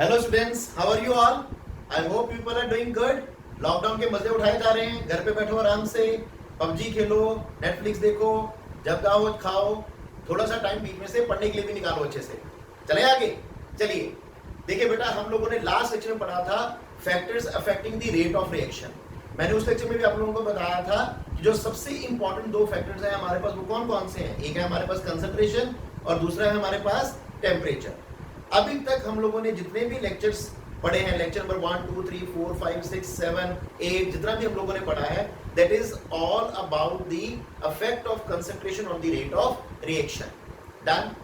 Hello students, how are you all? I hope people are doing good. Lockdown के मजे उठाए जा रहे हैं, घर पे बैठो आराम से, पबजी खेलो, नेटफ्लिक्स देखो, जब चाहो खाओ, थोड़ा सा टाइम बीच में से पढ़ने के लिए भी निकालो अच्छे से। चले आगे, चलिए। देखिए बेटा, हम लोगों ने लास्ट लेक्चर में पढ़ा था factors affecting the rate of reaction. मैंने उस लेक्चर में भी आप लोगों को बताया था कि जो सबसे इंपॉर्टेंट दो फैक्टर्स हैं हमारे पास, वो कौन कौन से हैं। एक है हमारे पास कंसंट्रेशन और दूसरा है हमारे पास टेम्परेचर। अभी तक हम लोगों ने जितने भी लेक्चर्स पढ़े हैं, लेक्चर नंबर 1 2 3 4 5 6 7 8, जितना भी हम लोगों ने पढ़ा है, that is all about the effect of concentration on the rate of reaction. Done.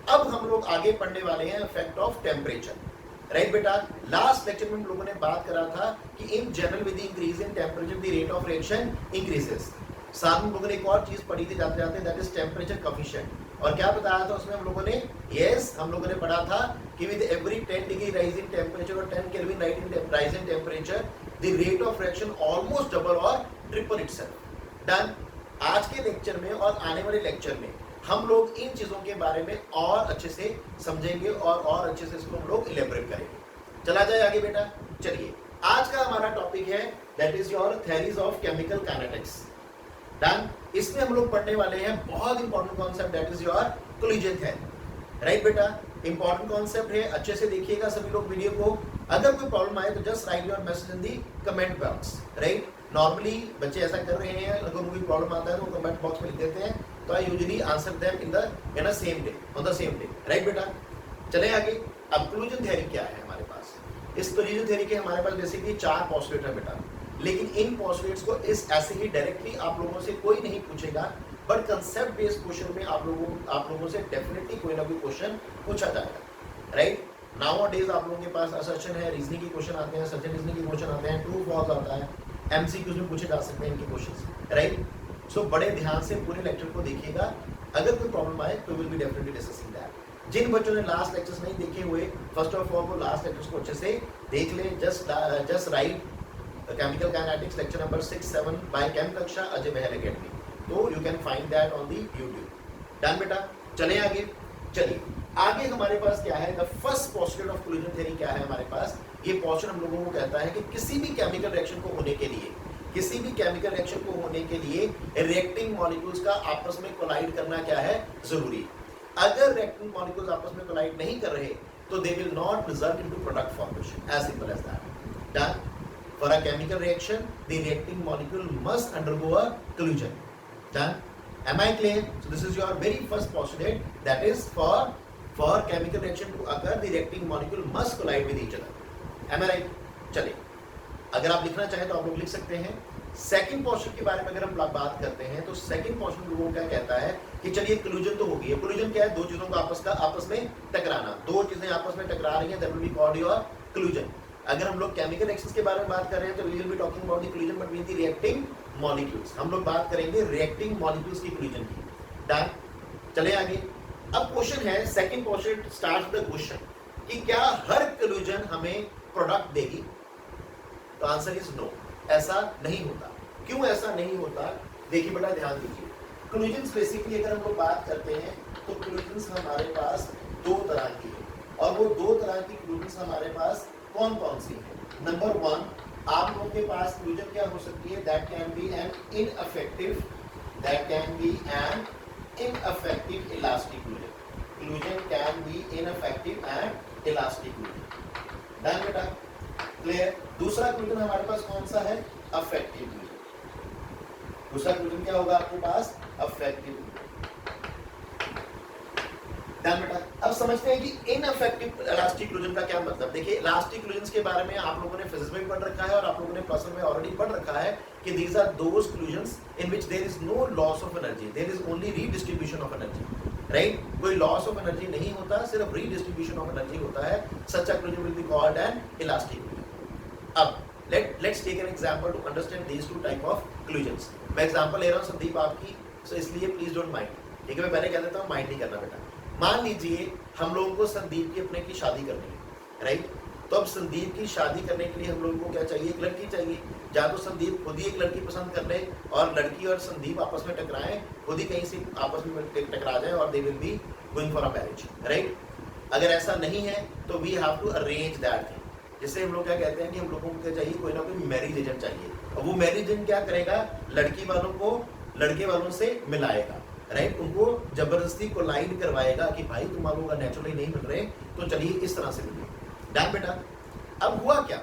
अब हम लोग आगे पढ़ने वाले हैं इफेक्ट ऑफ टेम्परेचर। राइट बेटा, लास्ट लेक्चर में हम लोगों ने बात करा था कि in general with increase in temperature the rate of reaction increases. साथ में हम लोगों ने एक और चीज पढ़ी थी जाते जाते, दैट इज टेम्परेचर कोफिशिएंट। और क्या बताया था उसमें हम लोगों ने? हम लोगों ने पढ़ा था कि with every 10 degree rise in temperature और 10 kelvin rise in temperature the rate of reaction almost double और ट्रिपल इटसेल्फ। डन। आज के लेक्चर में और आने वाले लेक्चर में हम लोग इन चीजों के बारे में और अच्छे से समझेंगे और अच्छे से इसको हम लोग इलेबोरेट करेंगे। चला जाए आगे बेटा। चलिए, आज का हमारा टॉपिक है that is your theories of chemical kinetics. Done. इसमें हम लोग पढ़ने वाले हैं बहुत important concept, that is your collision theory. Right बेटा, इंपॉर्टेंट कॉन्सेप्ट है, अच्छे से देखिएगा सभी लोग वीडियो को। अगर कोई प्रॉब्लम आए तो just right your message in the comment box. Right, normally बच्चे ऐसा कर रहे हैं, अगर उनको कोई प्रॉब्लम आता है तो कमेंट बॉक्स में लिख देते हैं, तो I usually answer them in the same day, on the same day. Right बेटा, चले आगे। अब कोलिजन थ्योरी क्या है हमारे पास? इस कोलिजन थ्योरी के हमारे पास बेसिकली 4 पोस्टुलेट है बेटा, लेकिन इन पोस्टुलेट्स को इस ऐसे ही डायरेक्टली आप लोगों से कोई नहीं पूछेगा, बट कंसेप्ट बेस्ड क्वेश्चन में आप लोगों से डेफिनेटली कोई ना कोई क्वेश्चन पूछा जाएगा। राइट, नाउ डेज आप लोगों के पास असर्शन है, रीजनिंग के क्वेश्चन आते हैं, सर्जन रीजनिंग के क्वेश्चन आते हैं, ट्रू फॉल्स आता है, एमसीक्यूज में पूछे जा सकते हैं इनके क्वेश्चंस। राइट, सो बड़े ध्यान से पूरे लेक्चर को देखिएगा। अगर कोई प्रॉब्लम आए तो will be definitely discussing that. जिन बच्चों ने लास्ट लेक्चर्स नहीं देखे हुए, फर्स्ट ऑफ ऑल वो लास्ट लेक्चर्स को अच्छे से देख लें। Just write chemical kinetics lecture number 6 7 by chem कक्षा अजय बहल अकेडमी, तो you can find that on the YouTube. Done बेटा, चले आगे। चलिए आगे हमारे पास क्या है, the first postulate of collision theory क्या है हमारे पास? ये पोस्टुलेट हम लोगों को कहता है कि किसी भी केमिकल रिएक्शन को होने के लिए, किसी भी केमिकल रिएक्शन को होने के लिए रिएक्टिंग मॉलिक्यूल्स का आपस में कोलाइड करना क्या है? जरूरी। अगर रिएक्टिंग मॉलिक्यूल्स आपस में कोलाइड नहीं कर रहे तो they will not result into product formation, as simple as that. Done. For a chemical reaction, the reacting molecule must undergo a collision. Done? Am I clear? So this is your very first postulate, that is for chemical reaction to occur, the reacting molecule must collide with each other. Am I right? चलिए, अगर आप लिखना चाहें तो आप लोग लिख सकते हैं। सेकंड पोस्टुलेट के बारे में अगर हम बात करते हैं तो सेकंड पोस्टुलेट लोगों का कहता है कि चलिए कोलिजन तो होगी। कोलिजन क्या है? दो चीजों का आपस में टकराना। दो चीजें आपस में टकरा रही हैं, that will be called your collision. अगर हम लोग केमिकल रिएक्शंस के बारे में बात कर रहे हैं तो we will be talking about the collision between the reacting molecules. हम लोग बात करेंगे रिएक्टिंग मॉलिक्यूल्स की कोलिजन की। डन। चले आगे। अब क्वेश्चन है, second postulate starts the question कि क्या हर कोलिजन हमें प्रोडक्ट देगी? तो आंसर इज नो, ऐसा नहीं होता। क्यों ऐसा नहीं होता? देखिए बेटा, ध्यान दीजिए। कोलिजन बेसिकली अगर हम लोग बात करते हैं तो कोलिजन हमारे पास दो तरह की है, और वो दो तरह की कोलिजन हमारे पास कौन कौन सी है? नंबर 1, आप लोगों के पास कोलिजन क्या हो सकती है? That can be an ineffective elastic collision. Collision can be ineffective and elastic collision. Done बेटा, क्लियर। दूसरा कोलिजन हमारे पास कौन सा है? Affective collision. दूसरा कोलिजन क्या होगा आपके पास? अफेक्टिव। बेटा, अब समझते हैं कि इनअफेक्टिव इलास्टिक कोलिजन का क्या मतलब। देखिए, इलास्टिक कोलिजन्स के बारे में आप लोगों ने फिजिक्स में भी पढ़ रखा है और आप लोगों ने पर्सन में ऑलरेडी पढ़ रखा है कि these are those collisions in which there is no loss of energy, there is only redistribution of energy. Right, कोई लॉस ऑफ एनर्जी नहीं होता, सिर्फ रीडिस्ट्रीब्यूशन ऑफ एनर्जी होता है। Such a collision will be called an elastic collision. अब let's take an example to understand these two type of collisions. मैं example ले रहा हूं संदीप आपकी, सो इसलिए प्लीज डोंट माइंड। ठीक है, मैं पहले कह देता हूं, माइंड नहीं करना बेटा। मान लीजिए हम लोगों को संदीप की अपने की शादी करनी है। राइट, तो अब संदीप की शादी करने के लिए हम लोगों को क्या चाहिए? एक लड़की चाहिए। या तो संदीप खुद ही एक लड़की पसंद कर ले और लड़की और संदीप आपस में टकराएं, खुद ही कहीं से आपस में टकरा जाए और they will be going for a marriage. Right, अगर ऐसा नहीं है तो we have to arrange that thing. जिससे हम लोग क्या कहते हैं कि हम लोगों को क्या चाहिए, कोई ना कोई मैरिज एजेंट चाहिए, और वो मैरिज एजेंट क्या करेगा, लड़की वालों को लड़के वालों से मिलाएगा, राइट, उनको जबरदस्ती कोलाइड करवाएगा कि भाई तुम लोगों का नेचुरली नहीं मिल रहे तो चलिए इस तरह से मिलिए। डन बेटा। अब हुआ क्या,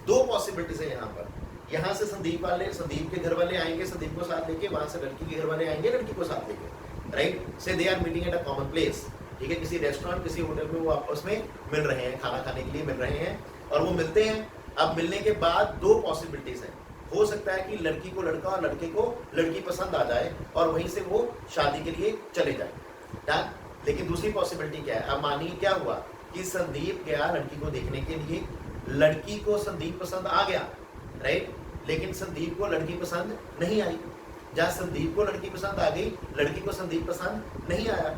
दो पॉसिबिलिटीज है यहाँ पर। यहाँ से संदीप के घर वाले आएंगे संदीप को साथ लेके, वहां से लड़की के घर वाले आएंगे लड़की को साथ लेके, right. So they are meeting at a common place, ठीक है, किसी रेस्टोरेंट किसी होटल में वो आपस में मिल रहे हैं, खाना खाने के लिए मिल रहे हैं, और वो मिलते हैं। अब मिलने के बाद दो पॉसिबिलिटीज हैं, हो सकता है कि लड़की को लड़का और लड़के को लड़की पसंद आ जाए और वहीं से वो शादी के लिए चले जाए। डन। लेकिन दूसरी पॉसिबिलिटी क्या है, अब मानिए क्या हुआ कि संदीप गया लड़की को देखने के लिए, लड़की को संदीप पसंद आ गया, राइट, लेकिन संदीप को लड़की पसंद नहीं आई। जहाँ संदीप को लड़की पसंद आ गई, लड़की को संदीप पसंद नहीं आया,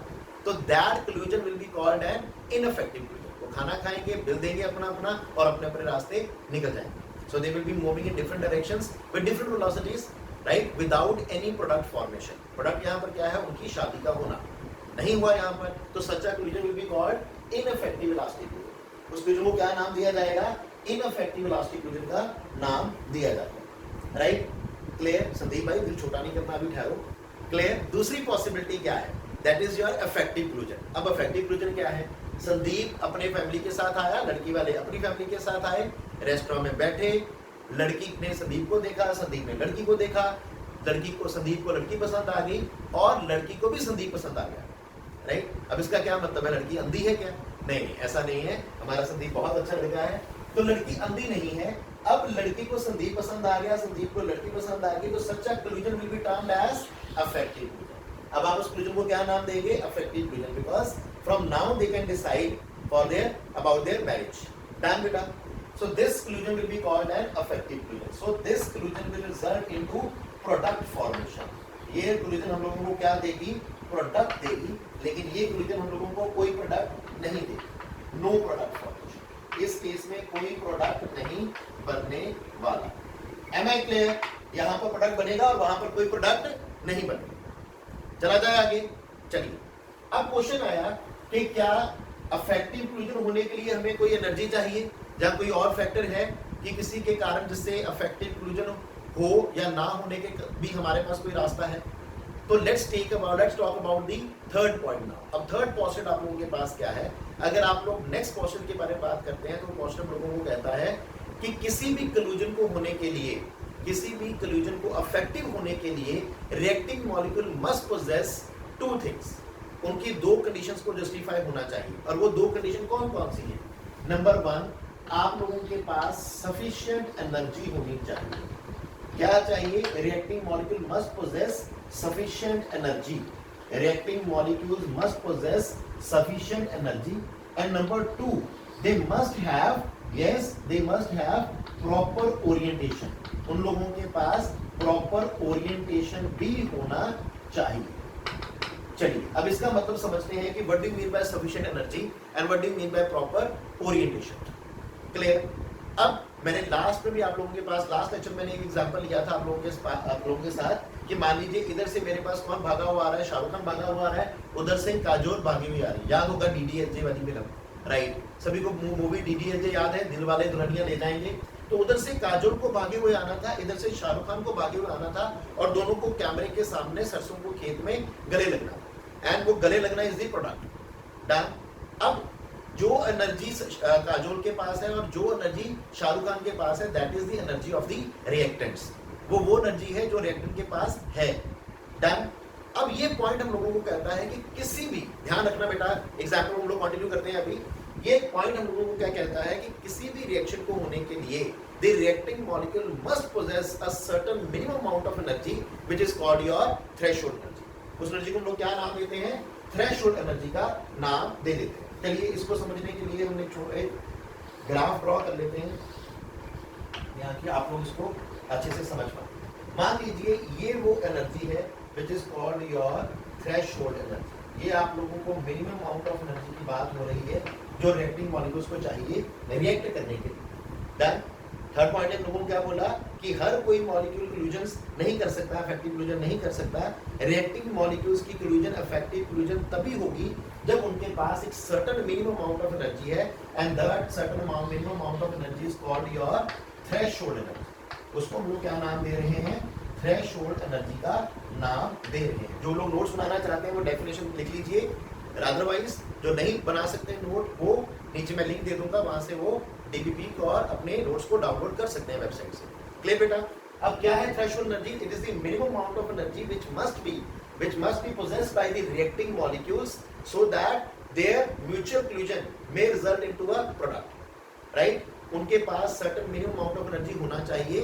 तो that conclusion will be called N ineffective conclusion. वो खाना खाएंगे, बिल देंगे अपना अपना और अपने अपने रास्ते निकल जाएंगे। So they will be moving in different directions with different velocities, right? Without any product formation. Product यहाँ पर क्या है, उनकी शादी का होना नहीं हुआ यहाँ पर, तो सच्चा collision will be called ineffective elastic collision। उस collision को क्या नाम दिया जाएगा, ineffective elastic collision का नाम दिया जाएगा, right? Clear? संदीप भाई दिल छोटा नहीं करना, अभी ठहरो। Clear? दूसरी possibility क्या है, that is your effective collision। अब effective collision क्या है, संदीप अपने फैमिली के साथ आया, लड़की वाले अपनी फैमिली के साथ आए, रेस्टोरेंट में बैठे, लड़की ने संदीप को देखा, संदीप ने लड़की को देखा, संदीप को लड़की पसंद आ गई और लड़की को भी संदीप पसंद आ गया, राइट। अब इसका क्या मतलब है, लड़की अंधी है क्या, नहीं, ऐसा नहीं है, हमारा संदीप बहुत अच्छा लड़का है, तो लड़की अंधी नहीं है। अब लड़की को संदीप पसंद आ गया, संदीप को लड़की पसंद आ गई, तो such a collision will be termed as effective collision. अब आप उस कन्क्लूजन को क्या नाम देंगे, effective collision, because from now they can decide for their about their marriage. Done बेटा। So this collision will be called an affective collision. So this collision will result into product formation. ये collision हम लोगों को क्या देगी, product देगी, लेकिन ये collision हम लोगों को कोई product नहीं देगी, no product formation। इस केस में कोई product नहीं बनने वाला। Am I clear? यहाँ पर product बनेगा और वहाँ पर कोई product नहीं बनेगा। चला जाए आगे, चलिए। अब क्वेश्चन आया कि क्या अफेक्टिव collision होने के लिए हमें कोई एनर्जी चाहिए, या कोई और फैक्टर है कि किसी के कारण जिससे अफेक्टिव कन्क्लूजन हो या ना होने के भी हमारे पास कोई रास्ता है। तो let's talk about the third point now. अब थर्ड पोस्चर आप लोगों के पास क्या है, अगर आप लोग नेक्स्ट पोस्चर के बारे में बात करते हैं तो पोस्चर लोगों को कहता है कि किसी भी कन्क्लूजन को होने के लिए, किसी भी कन्क्लूजन को अफेक्टिव होने के लिए reacting molecule must possess two things. उनकी दो कंडीशंस को जस्टिफाई होना चाहिए, और वो दो कंडीशन कौन कौन सी है। नंबर वन, आप लोगों के पास सफिशिएंट एनर्जी होनी चाहिए। क्या चाहिए, reacting molecule must possess sufficient energy. Reacting molecules must possess sufficient energy. And number two, they must have proper orientation. उन लोगों के पास प्रॉपर ओरिएंटेशन भी होना चाहिए। चलिए अब इसका मतलब समझते हैं कि what do you mean by sufficient energy and what do you mean by proper orientation. Clear. अब मैंने लास्ट में भी आप लोगों के पास, लास्ट लेक्चर मैंने एक एग्जांपल लिया था आप लोगों के साथ कि मान लीजिए इधर से मेरे पास कौन भागा हुआ आ रहा है, शाहरुख खान भागा हुआ आ रहा है, उधर से काजोल भागी हुई आ रही है। याद होगा डीडीएलजे वाली फिल्म, राइट, सभी को मूवी डीडीएलजे याद है, दिल वाले दुल्हनिया ले जाएंगे। तो उधर से काजोल को भागे हुए आना था, इधर से शाहरुख खान को भागे हुए आना था, और दोनों को कैमरे के सामने सरसों को खेत में गले लगना था, एंड वो गले लगना इज द प्रोडक्ट। डन। अब जो एनर्जी काजोल के पास है और जो एनर्जी शाहरुख खान के पास है, that is the energy of the reactants. वो एनर्जी है जो रिएक्टेंट के पास है। डन। अब ये पॉइंट हम लोगों को कहता है कि किसी भी, ध्यान रखना बेटा, एग्जाम्पल हम लोग कंटिन्यू करते हैं अभी। ये पॉइंट हम लोगों को क्या कहता है कि किसी भी रिएक्शन को होने के लिए the reacting molecule must possess a certain minimum amount of energy which is called your threshold energy. उस एनर्जी को हम लोग क्या नाम देते हैं, थ्रेशोल्ड एनर्जी का नाम दे देते हैं। चलिए इसको समझने के लिए हम एक ग्राफ ड्रॉ कर लेते हैं यहाँ की, आप लोग इसको अच्छे से समझ पाए। मान लीजिए ये वो एनर्जी है which is called your threshold energy. ये आप लोगों को मिनिमम अमाउंट ऑफ एनर्जी की बात हो रही है जो रिएक्टिंग मॉलिक्यूल्स को चाहिए रिएक्ट करने के लिए। डन। थर्ड पॉइंट हम लोगों को क्या बोला कि हर कोई मॉलिक्यूल कन्क्लूजन नहीं कर सकता, इफेक्टिव कन्क्लूजन नहीं कर सकता। रिएक्टिंग मॉलिक्यूल्स की कन्क्लूजन इफेक्टिव कन्क्लूजन तभी होगी जब उनके पास एक certain minimum amount of energy है and that certain minimum amount of energy is called your threshold energy. उसको हम लोग क्या नाम दे रहे हैं? थ्रेशोल्ड एनर्जी का नाम दे रहे हैं। जो लोग नोट्स बनाना चाहते हैं वो डेफिनेशन लिख लीजिए, अदरवाइज जो नहीं बना सकते नोट वो नीचे मैं लिंक दे दूंगा, वहां से वो डीबीपी को और अपने नोट्स को डाउनलोड कर सकते हैं वेबसाइट से। क्लियर बेटा? अब क्या है threshold energy? It is the minimum amount of energy which must be possessed by the reacting molecules so that their mutual collision may result into a product, right? उनके पास certain minimum amount of energy होना चाहिए,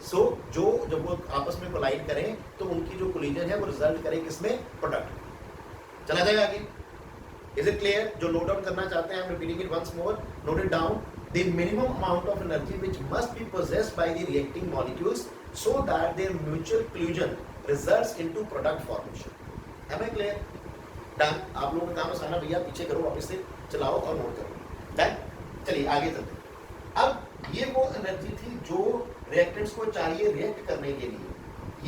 so जो जब वो आपस में collide करें तो उनकी जो collision है वो रिजल्ट करे किसमें? प्रोडक्ट। चला जाएगा आगे? Is it clear? जो नोट डाउन करना चाहते हैं, repeating it once more, note it down. The minimum amount of energy which must be possessed by the reacting molecules so that their mutual collision results into product formation. Am I clear? Done. आप लोगों का काम आसान है भैया, पीछे करो, वापस से चलाओ और नोट करो। Done. चलिए आगे चलते हैं। अब ये वो एनर्जी थी जो रिएक्टेंट्स को चाहिए रिएक्ट करने के लिए।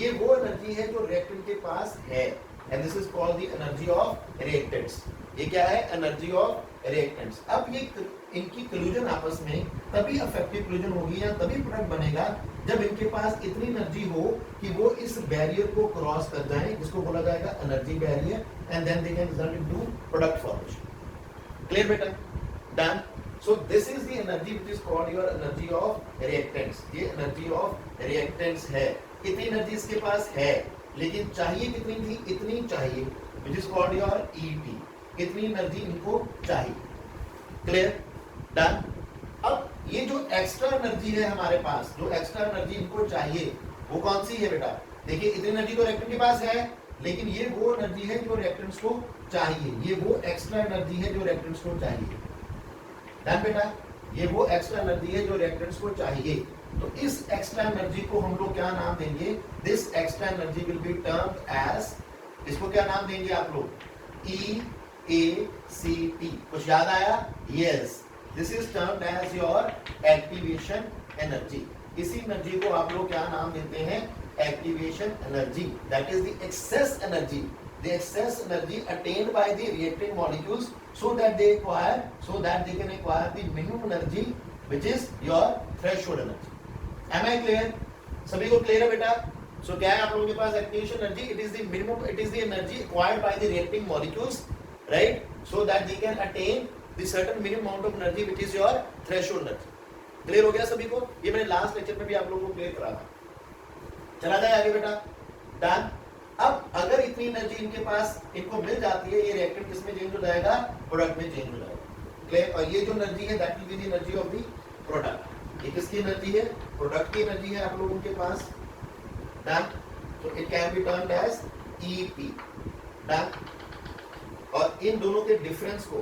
ये वो एनर्जी है जो रिएक्टेंट के पास है and this is called the energy of reactants. ये क्या है? Energy of reactants. अब ये इनकी कोलिजन आपस में तभी इफेक्टिव कोलिजन होगी या तभी प्रोडक्ट बनेगा जब इनके पास इतनी एनर्जी हो कि वो इस बैरियर को क्रॉस कर जाएं, जिसको बोला जाएगा energy barrier, and then they can result into product formation. Clear बेटा? Done. So this is the energy which is called your energy of reactants. ये एनर्जी ऑफ रिएक्टेंट्स है। इतनी एनर्जी इसके पास है, लेकिन चाहिए कितनी थी? इतनी चाहिए, which is called your ET. इतनी एनर्जी इनको चाहिए। क्लियर? डन। अब ये जो एक्स्ट्रा एनर्जी है हमारे पास, जो एक्स्ट्रा एनर्जी इनको चाहिए वो कौन सी है बेटा? देखिए इतनी एनर्जी तो रिएक्टेंट के पास है, लेकिन ये वो एनर्जी है जो रिएक्टेंट्स को चाहिए। ये वो एक्स्ट्रा एनर्जी है जो रिएक्टेंट्स को चाहिए। डन बेटा? ये वो एक्स्ट्रा एनर्जी है जो रिएक्टेंट्स को चाहिए। तो इस एक्स्ट्रा एनर्जी को हम लोग क्या नाम देंगे? This extra energy will be termed as, इसको क्या नाम देंगे आप लोग? EACT। कुछ याद आया? Yes, this is termed as your activation energy. इसी एनर्जी को आप लोग क्या नाम देते हैं? Activation energy. That is the excess energy, the excess energy attained by the reacting molecules so that they can acquire the minimum energy which is your threshold energy. Am I clear? सभी को clear है बेटा? So क्या है आप लोगों के पास activation energy? It is the minimum, it is the energy acquired by the reacting molecules, right? So that they can attain the certain minimum amount of energy which is your threshold energy. Clear हो गया सभी को? ये मैंने last lecture में भी आप लोगों को क्लियर करा था। चला जाए आगे बेटा? डन। अब अगर इतनी एनर्जी इनके पास इनको मिल जाती है, ये रिएक्टेंट किसमें चेंज हो जाएगा? प्रोडक्ट में चेंज हो जाएगा। क्लियर? और ये जो एनर्जी है that will be the energy of the product. ये किसकी एनर्जी है? प्रोडक्ट की एनर्जी है आप लोगों के पास। डन। तो it can be termed as EP. Done. और इन दोनों के डिफरेंस को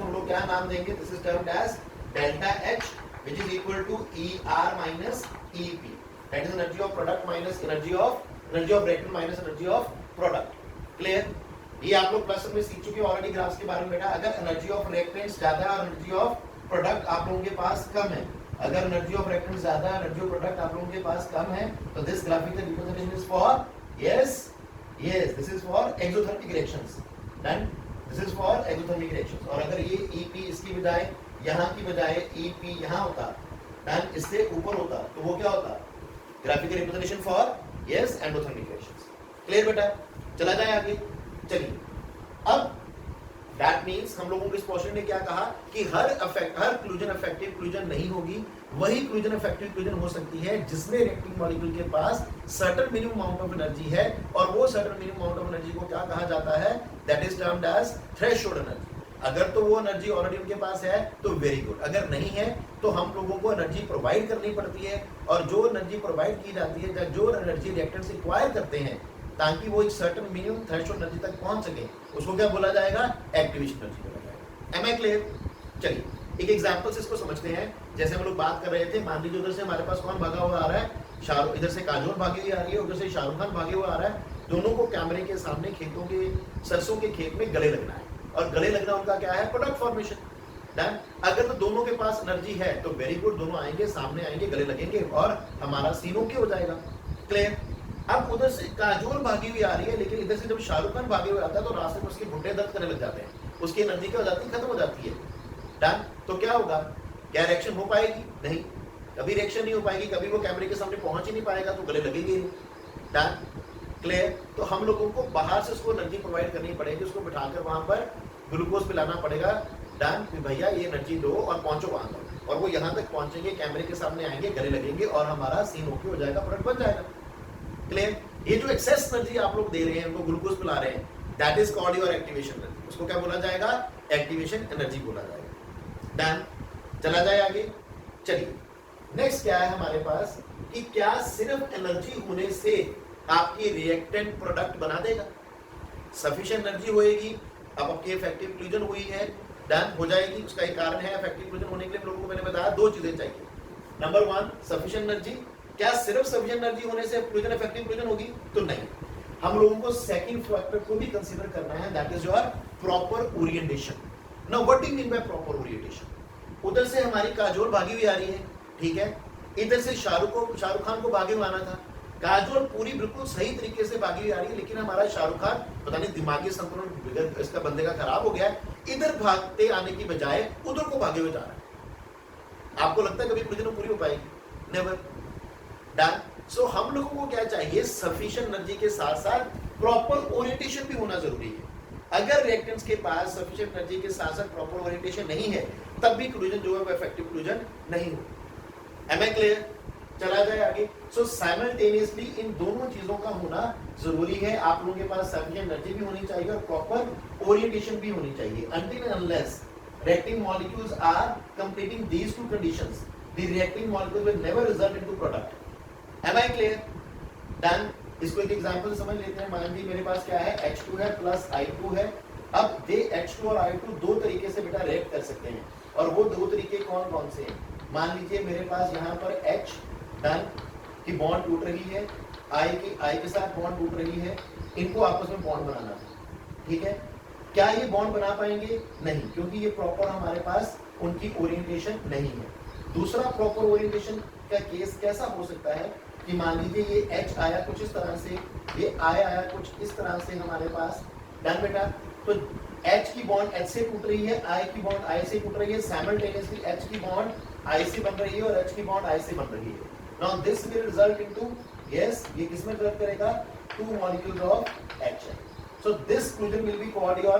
हम लोग क्या नाम देंगे? This is termed as delta H which is equal to ER minus EP. That is energy of product minus energy of reactant minus energy of product. Clear? ये आप लोग प्लस में सीख चुके हो ऑलरेडी ग्राफ्स के बारे में बेटा। अगर एनर्जी ऑफ रिएक्टेंट्स ज्यादा है और एनर्जी ऑफ प्रोडक्ट आप लोगों के पास कम है, अगर एनर्जी ऑफ रिएक्टेंट्स ज्यादा है, एनर्जी ऑफ प्रोडक्ट आप लोगों के पास कम है, तो this graphical representation is for this is for exothermic reactions. Done. This is for exothermic reactions. और अगर ये ईपी इसकी बजाय यहाँ की बजाय ईपी यहाँ होता, डन, इससे ऊपर होता, तो वो क्या होता? Graphical representation for endothermic reactions. Clear बेटा? चला जाए आगे। चलिए अब दैट मींस हम लोगों को इस पोर्शन ने क्या कहा कि हर क्लूजन इफेक्टिव क्लूजन नहीं होगी, वही क्लूजन इफेक्टिव क्लूजन हो सकती है जिसमें रिएक्टिंग मॉलिक्यूल के पास certain minimum amount of energy है, और वो certain minimum amount of energy को क्या कहा जाता है? That is termed as threshold energy. अगर तो वो एनर्जी ऑलरेडी उनके पास है तो वेरी गुड, अगर नहीं है तो हम लोगों को एनर्जी प्रोवाइड करनी पड़ती है, और जो एनर्जी प्रोवाइड की जाती है, जो एनर्जी रिएक्टेंट्स एक्वायर करते हैं ताकि वो एक सर्टेन मिनिमम थ्रेशोल्ड एनर्जी तक पहुंच सके, उसको क्या बोला जाएगा? एक्टिवेशन एनर्जी बोला जाएगा। Am I clear? चलिए एक एग्जांपल से इसको समझते हैं। जैसे हम लोग बात कर रहे थे, मान लीजिए उधर से हमारे पास कौन भागा हुआ आ रहा है? शाहरुख। इधर से काजोल भागी हुई आ रही है, उधर से शाहरुख खान भागे हुए आ रहा है। दोनों को कैमरे के सामने खेतों के सरसों के खेत में गले लगना है, और गले लगना उनका क्या है? Product formation. डन। अगर तो दोनों के पास एनर्जी है तो वेरी गुड, दोनों आएंगे, सामने आएंगे, गले लगेंगे और हमारा सीन ओके हो जाएगा। क्लियर? अब उधर से काजोल भागी हुई आ रही है, लेकिन इधर से जब शाहरुख खान भागे हुए आता है तो रास्ते में उसके घुटने दर्द करने लग जाते हैं, उसकी एनर्जी क्या हो जाती है, खत्म हो जाती है। डन। तो क्या होगा, क्या रिएक्शन हो पाएगी? नहीं, कभी रिएक्शन नहीं हो पाएगी, कभी वो कैमरे के सामने पहुंच ही नहीं पाएगा, तो गले लगेंगे नहीं। Done, clear. तो हम लोगों को बाहर से उसको एनर्जी प्रोवाइड करनी पड़ेगी, उसको बिठाकर वहां पर ग्लूकोज पिलाना पड़ेगा। डन, कि भैया ये एनर्जी दो और पहुंचो वहां तक, और वो यहाँ तक पहुंचेंगे, कैमरे के सामने आएंगे, गले लगेंगे और हमारा सीन ओके हो जाएगा, प्रोडक्ट बन जाएगा। क्लियर। ये जो एक्सेस एनर्जी आप लोग दे रहे हैं, उनको ग्लूकोज पिला रहे हैं, that is called your activation energy. उसको क्या बोला जाएगा? एक्टिवेशन एनर्जी बोला जाएगा। डन, चला जाए आगे। चलिए नेक्स्ट क्या है हमारे पास, कि क्या सिर्फ एनर्जी होने से आपकी रिएक्टेंट प्रोडक्ट बना देगा? सफिशिएंट एनर्जी होएगी, अब आपकी इफेक्टिव फ्यूजन हुई है, डन हो जाएगी। उसका एक कारण है, इफेक्टिव फ्यूजन होने के लिए लोगों को मैंने बताया दो चीजें चाहिए। Number 1 sufficient energy. क्या सिर्फ सफिशिएंट एनर्जी होने से फ्यूजन इफेक्टिव फ्यूजन होगी? तो नहीं, हम लोगों को सेकंड फैक्टर को भी कंसीडर करना है, that is your proper orientation. Now what do you mean by proper orientation? उधर से हमारी काजोल भागी हुई आ रही है, ठीक है, इधर से शाहरुख खान को भागे हुआ आना था। काजोल पूरी बिल्कुल सही तरीके से भागी हुई आ रही है, लेकिन हमारा शाहरुख खान पता नहीं दिमागी संतुलन इसका बंदे का खराब हो गया है, इधर भागते आने की बजाय उधर को भागे हुए जा रहा है। आपको लगता है कभी फ्यूजन पूरी हो पाएगी? नेवर। डन। सो हम लोगों को क्या चाहिए, सफिशिएंट एनर्जी के साथ साथ प्रॉपर ओरिएंटेशन भी होना जरूरी है। अगर रिएक्टेंट्स के पास सफिशिएंट एनर्जी के साथ साथ प्रॉपर ओरिएंटेशन नहीं है, तब भी फ्यूजन जो है वो इफेक्टिव फ्यूजन नहीं हो। Am I clear? चला जाए आगे। सो साइमल्टेनियसली इन दोनों चीजों का होना जरूरी है। आप लोगों के पास सफिशिएंट एनर्जी भी होनी चाहिए और प्रॉपर ओरिएंटेशन भी होनी चाहिए। Until and unless reacting molecules are completing these two conditions, the reacting molecule will never result into product. Am I clear? Done. इसको एक एग्जांपल समझ लेते हैं। मान लीजिए मेरे पास क्या है, H2 है प्लस I2 है। अब ये H2 और I2 दो तरीके से बेटा रिएक्ट कर सकते हैं, और वो दो तरीके कौन कौन से हैं? मान लीजिए मेरे पास यहाँ पर H डन की बॉन्ड टूट रही है, I के साथ बॉन्ड टूट रही है, इनको आपस में बॉन्ड बनाना है, ठीक है। क्या ये बॉन्ड बना पाएंगे? नहीं, क्योंकि ये प्रॉपर हमारे पास उनकी ओरिएंटेशन नहीं है। दूसरा प्रॉपर ओरिएंटेशन का केस कैसा हो सकता है कि मान लीजिए ये H आया कुछ इस तरह से, ये I आया कुछ इस तरह से हमारे पास, डन बेटा। तो H की बॉन्ड H से टूट रही है, I की बॉन्ड I से टूट रही है, साइमल्टेनियसली H की बॉन्ड I से बन रही है और H की बॉन्ड I से बन रही है। Now this will result into, yes, ये किसमें रिजल्ट करेगा? Two molecules of H। So this fusion will be called your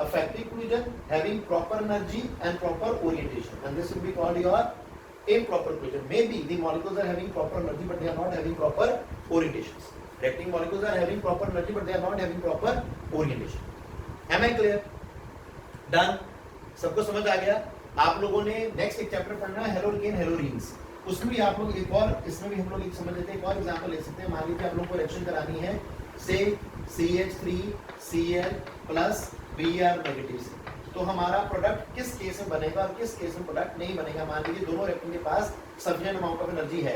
effective fusion having proper energy and proper orientation, and this will be called your improper fusion. Maybe the molecules are having proper energy but they are not having proper orientations. Reacting molecules are having proper energy but they are not having proper orientation. Am I clear? Done. सबको समझ आ गया? आप लोगों ने next एक chapter पढ़ना है हेलोरिकेन हेलोरीन्स, उसमें भी आप लोग एक और, इसमें भी हम लोग एक समझ लेते हैं, एक और एग्जांपल ले सकते हैं। मान लीजिए आप लोगों को रिएक्शन करानी है से CH3Cl प्लस Br नेगेटिव से, तो हमारा प्रोडक्ट किस केस में बनेगा और किस केस में प्रोडक्ट नहीं बनेगा। मान लीजिए दोनों रिएक्टेंट के पास सफिशिएंट अमाउंट ऑफ एनर्जी है।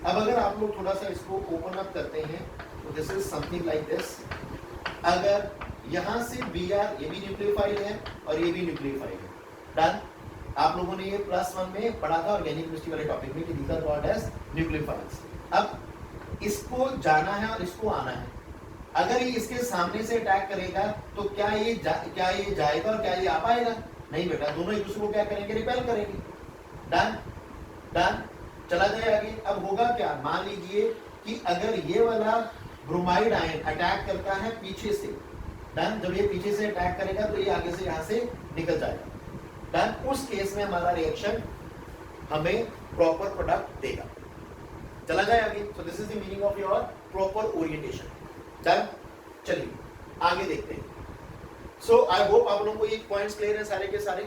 अब अगर आप लोग थोड़ा सा इसको ओपन अप करते हैं तो this is something like this. अगर यहाँ से Br, ये भी न्यूक्लियोफाइल है और ये भी न्यूक्लियोफाइल है, डन। आप लोगों ने ये +1 में पढ़ा था ऑर्गेनिक केमिस्ट्री वाले टॉपिक में कि these are called as nucleophiles. अब इसको जाना है और इसको आना है। अगर ये इसके सामने से अटैक करेगा तो क्या ये जाएगा और क्या ये आ पाएगा? नहीं बेटा, दोनों एक दूसरे को क्या करेंगे? रिपेल करेंगे। Done done. चला जाए आगे। अब होगा क्या, मान लीजिए कि अगर ये वाला ब्रोमाइड आयन अटैक करता है पीछे से, डन, जब ये पीछे से अटैक करेगा तो ये आगे से यहाँ से निकल जाएगा, डन। उस केस में हमारा रिएक्शन हमें प्रॉपर प्रोडक्ट देगा। चला जाए आगे। सो this is the meaning of your proper orientation. Done. चलिए आगे देखते हैं। सो आई होप आप लोगों को ये पॉइंट्स क्लियर है सारे के सारे,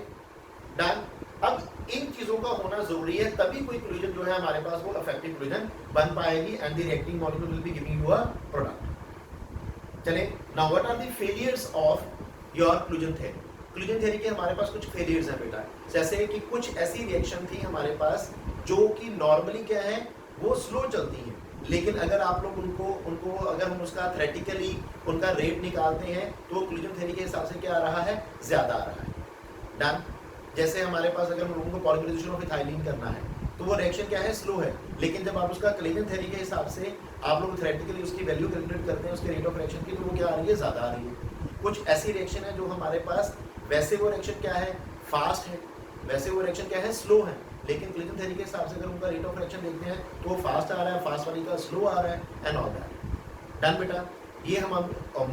डन। अब इन चीजों का होना जरूरी है, तभी कोई फ्यूजन जो है हमारे पास वो इफेक्टिव फ्यूजन बन पाएगी and the reacting molecule will be giving you a product. चले, now what are the failures of your fusion theory. Fusion theory के हमारे पास कुछ फेलियर्स हैं बेटा, जैसे कि कुछ ऐसी रिएक्शन थी हमारे पास जो कि नॉर्मली क्या है, वो स्लो चलती हैं, लेकिन अगर आप लोग उनको अगर हम उसका थ्योरेटिकली उनका रेट निकालते हैं तो फ्यूजन थ्योरी के हिसाब से क्या आ रहा है, ज्यादा आ रहा है, डन। जैसे हमारे पास अगर हम लोगों को पॉलीमराइजेशन ऑफ इथाइलिन करना है तो वो रिएक्शन क्या है, स्लो है, लेकिन जब आप उसका क्लेवेन थ्योरी के हिसाब से आप लोग थ्योरेटिकली उसकी वैल्यू कैलकुलेट करते हैं उसके रेट ऑफ रिएक्शन की, तो वो क्या आ रही है, ज़्यादा आ रही है। कुछ ऐसी रिएक्शन है जो हमारे पास वैसे वो रिएक्शन क्या है, फास्ट है, वैसे वो रिएक्शन क्या है, स्लो है, लेकिन क्लिंटन थ्योरी के हिसाब से अगर उनका रेट ऑफ रिएक्शन देखते हैं तो वो फास्ट आ रहा है, फास्ट वाली का स्लो आ रहा है, एंड ऑल दैट। डन बेटा। ये हम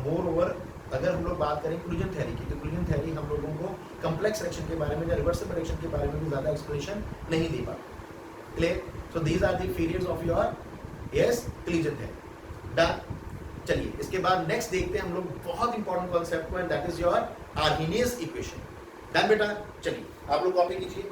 मोर ओवर अगर हम लोग बात करें क्लूजन थ्योरी की, तो क्लूजन थ्योरी हम लोगों को कम्प्लेक्स रिएक्शन के बारे में या रिवर्सिबल रिएक्शन के बारे में भी ज़्यादा एक्सप्लेनेशन नहीं दे पाता। Clear? So these are the periods of your collision theory. Done. चलिए इसके बाद नेक्स्ट देखते हैं हम लोग बहुत इंपॉर्टेंट कॉन्सेप्ट को, and that is your Arrhenius equation. Done बेटा। चलिए आप लोग कॉपी कीजिए।